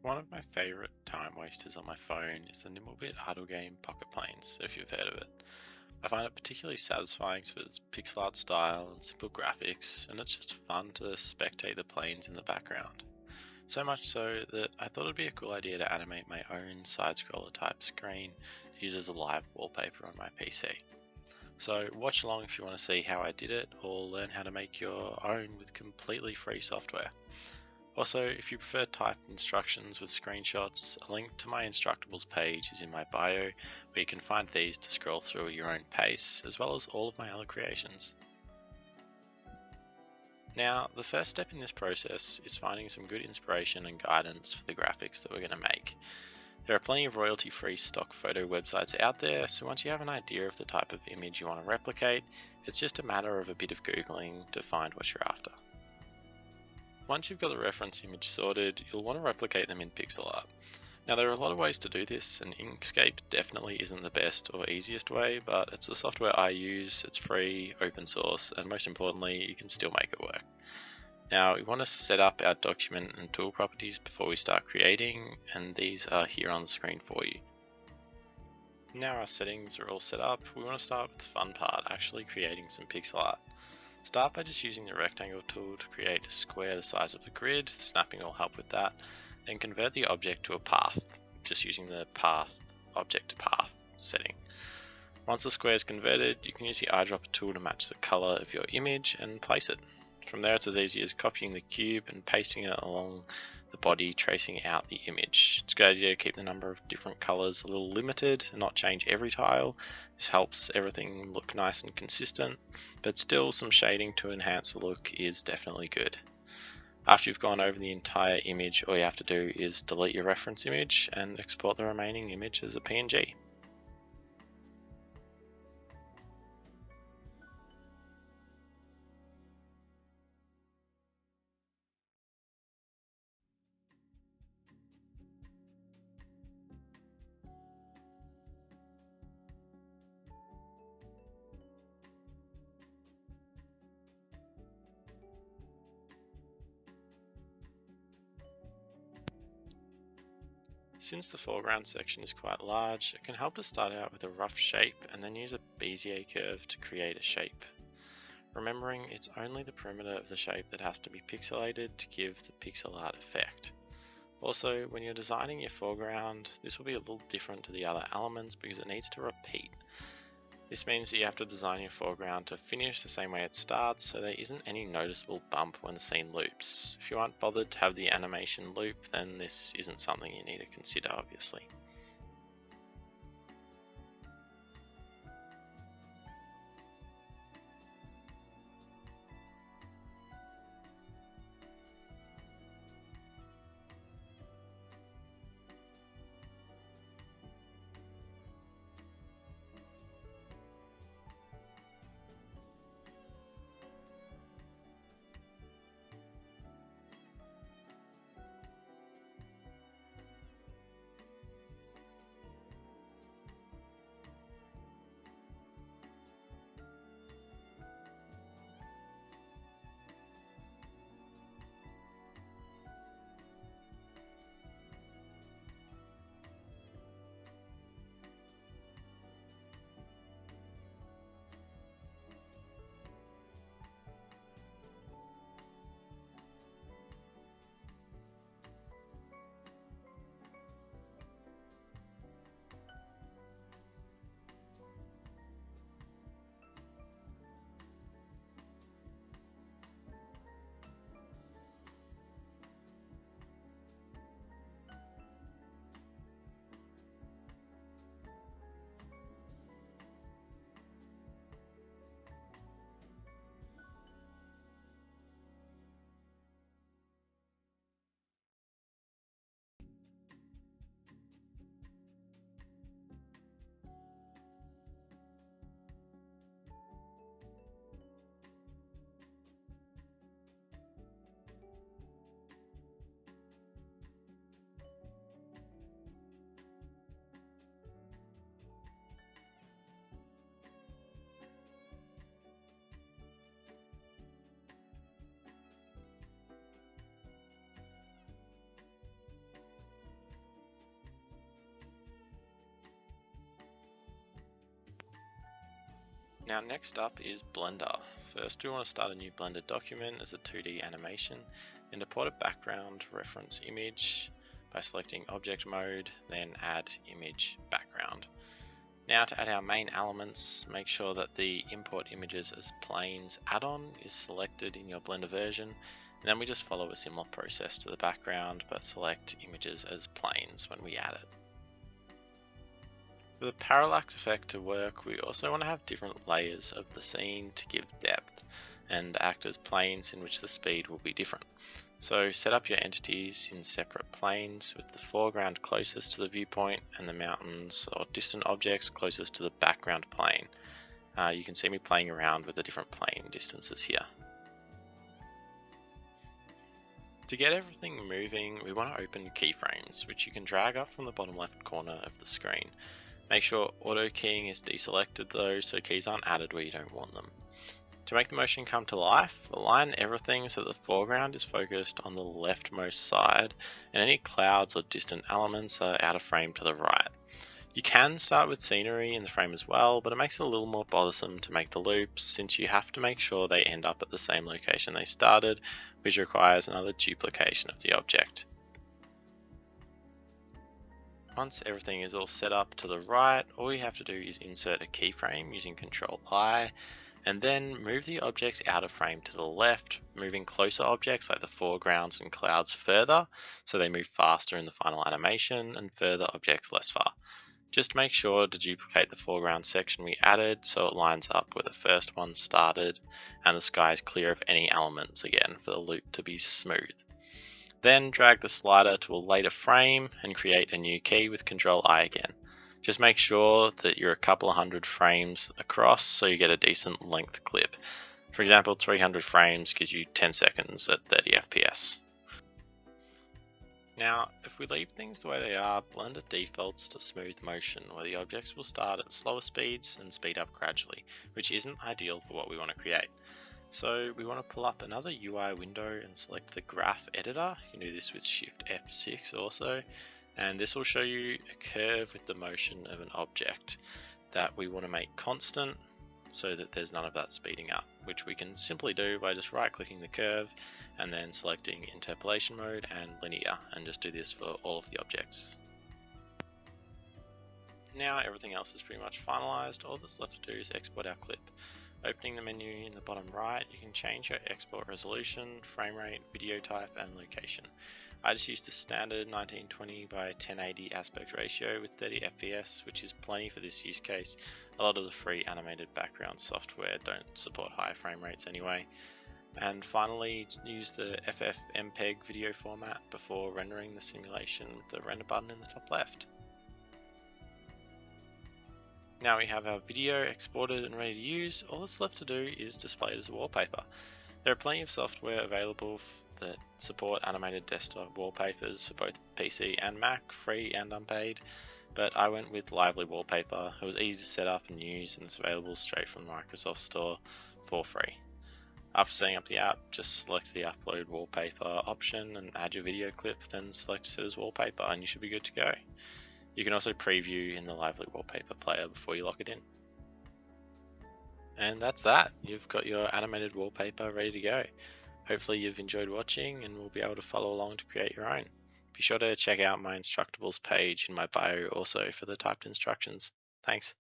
One of my favourite time wasters on my phone is the Nimblebit idle game Pocket Planes, if you've heard of it. I find it particularly satisfying for its pixel art style and simple graphics, and it's just fun to spectate the planes in the background. So much so that I thought it'd be a cool idea to animate my own side-scroller type screen to use as a live wallpaper on my PC. So watch along if you want to see how I did it, or learn how to make your own with completely free software. Also, if you prefer typed instructions with screenshots, a link to my Instructables page is in my bio, where you can find these to scroll through at your own pace, as well as all of my other creations. Now, the first step in this process is finding some good inspiration and guidance for the graphics that we're going to make. There are plenty of royalty-free stock photo websites out there, so once you have an idea of the type of image you want to replicate, it's just a matter of a bit of Googling to find what you're after. Once you've got the reference image sorted, you'll want to replicate them in pixel art. Now there are a lot of ways to do this, and Inkscape definitely isn't the best or easiest way, but it's the software I use, it's free, open source, and most importantly, you can still make it work. Now we want to set up our document and tool properties before we start creating, and these are here on the screen for you. Now our settings are all set up, we want to start with the fun part, actually creating some pixel art. Start by just using the rectangle tool to create a square the size of the grid, the snapping will help with that, then convert the object to a path, just using the path, object to path setting. Once the square is converted, you can use the eyedropper tool to match the color of your image and place it. From there it's as easy as copying the cube and pasting it along the body, tracing out the image. It's a good idea to keep the number of different colors a little limited and not change every tile. This helps everything look nice and consistent, but still some shading to enhance the look is definitely good. After you've gone over the entire image, all you have to do is delete your reference image and export the remaining image as a PNG. Since the foreground section is quite large, it can help to start out with a rough shape and then use a Bezier curve to create a shape. Remembering it's only the perimeter of the shape that has to be pixelated to give the pixel art effect. Also, when you're designing your foreground, this will be a little different to the other elements because it needs to repeat. This means that you have to design your foreground to finish the same way it starts, so there isn't any noticeable bump when the scene loops. If you aren't bothered to have the animation loop, then this isn't something you need to consider, obviously. Now next up is Blender. First we want to start a new Blender document as a 2D animation, then import a background reference image by selecting object mode, then add image background. Now to add our main elements, make sure that the import images as planes add-on is selected in your Blender version, and then we just follow a similar process to the background but select images as planes when we add it. For the parallax effect to work, we also want to have different layers of the scene to give depth and act as planes in which the speed will be different. So set up your entities in separate planes with the foreground closest to the viewpoint and the mountains or distant objects closest to the background plane. You can see me playing around with the different plane distances here. To get everything moving, we want to open keyframes, which you can drag up from the bottom left corner of the screen. Make sure auto keying is deselected though, so keys aren't added where you don't want them. To make the motion come to life, align everything so the foreground is focused on the leftmost side and any clouds or distant elements are out of frame to the right. You can start with scenery in the frame as well, but it makes it a little more bothersome to make the loops since you have to make sure they end up at the same location they started, which requires another duplication of the object. Once everything is all set up to the right, all you have to do is insert a keyframe using Ctrl-I, and then move the objects out of frame to the left, moving closer objects like the foregrounds and clouds further, so they move faster in the final animation, and further objects less far. Just make sure to duplicate the foreground section we added so it lines up where the first one started, and the sky is clear of any elements again for the loop to be smooth. Then drag the slider to a later frame and create a new key with Ctrl-I again. Just make sure that you're a couple of hundred frames across so you get a decent length clip. For example, 300 frames gives you 10 seconds at 30 FPS. Now, if we leave things the way they are, Blender defaults to smooth motion, where the objects will start at slower speeds and speed up gradually, which isn't ideal for what we want to create. So we want to pull up another UI window and select the graph editor. You can do this with Shift F6 also, and this will show you a curve with the motion of an object that we want to make constant so that there's none of that speeding up, which we can simply do by just right clicking the curve and then selecting interpolation mode and linear, and just do this for all of the objects. Now everything else is pretty much finalized. All that's left to do is export our clip. Opening the menu in the bottom right, you can change your export resolution, frame rate, video type, and location. I just used the standard 1920 by 1080 aspect ratio with 30 FPS, which is plenty for this use case. A lot of the free animated background software don't support high frame rates anyway. And finally, use the FFmpeg video format before rendering the simulation with the render button in the top left. Now we have our video exported and ready to use. All that's left to do is display it as a wallpaper. There are plenty of software available that support animated desktop wallpapers for both PC and Mac, free and unpaid, but I went with Lively Wallpaper. It was easy to set up and use, and it's available straight from the Microsoft Store for free. After setting up the app, just select the upload wallpaper option and add your video clip, then select set as wallpaper and you should be good to go. You can also preview in the Lively Wallpaper player before you lock it in. And that's that. You've got your animated wallpaper ready to go. Hopefully you've enjoyed watching and will be able to follow along to create your own. Be sure to check out my instructables page in my bio also for the typed instructions. Thanks.